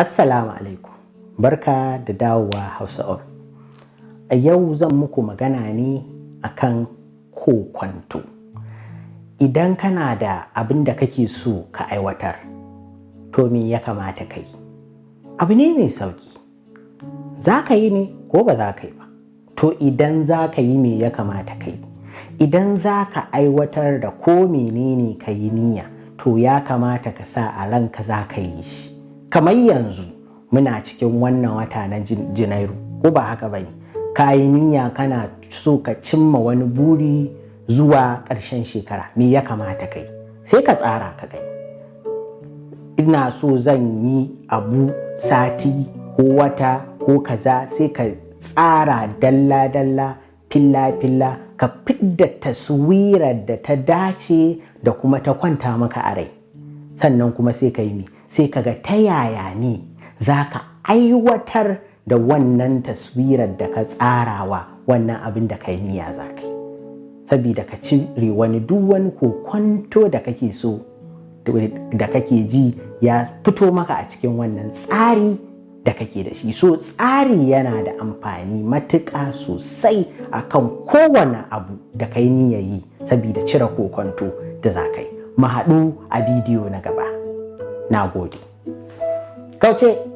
Assalamu alaikum, barka da dawowa Hausa On. A yau zan muku magana ne akan kokwanto. Idan kana da abin da kake so ka aiwatar, to me ya kamata ka yi? Abu ne mai sauki. Za ka yi ne ko ba za ka yi ba? To idan za ka yi me ya kamata ka yi? Idan za ka aiwatar da ko menene ka yi niyya, to ya kamata ka sa a ranka za ka yi shi. Kamar yanzu muna cikin wannan wata na Janairu, ko ba haka ba ne? Ka yi niyya kana so ka cimma wani buri zuwa ƙarshen shekara, me ya kamata ka yi? Sai ka tsara ka gani. Ina so zan yi abu sati ko wata ko kaza, sai ka tsara dalla-dalla, filla-filla, ka fidda taswirar da ta dace da kuma ta kwanta maka a rai. Sannan kuma sai ka yi sai ka ga ta yaya ne za ka aiwatar da wannan taswirar da ka tsarawa wannan abin da ka yi niyya za ka yi. Sabida ka cire duk wani kokwanto da kake so da kake ji ya fito maka a cikin wannan tsari da kake da shi. So tsari yana da amfani matuƙa sosai akan kowane abu da ka yi niyyar yi, sabida cire kokwanto da za ka yi. Mu haɗu a bidiyo na gaba. Na gode. Kauce!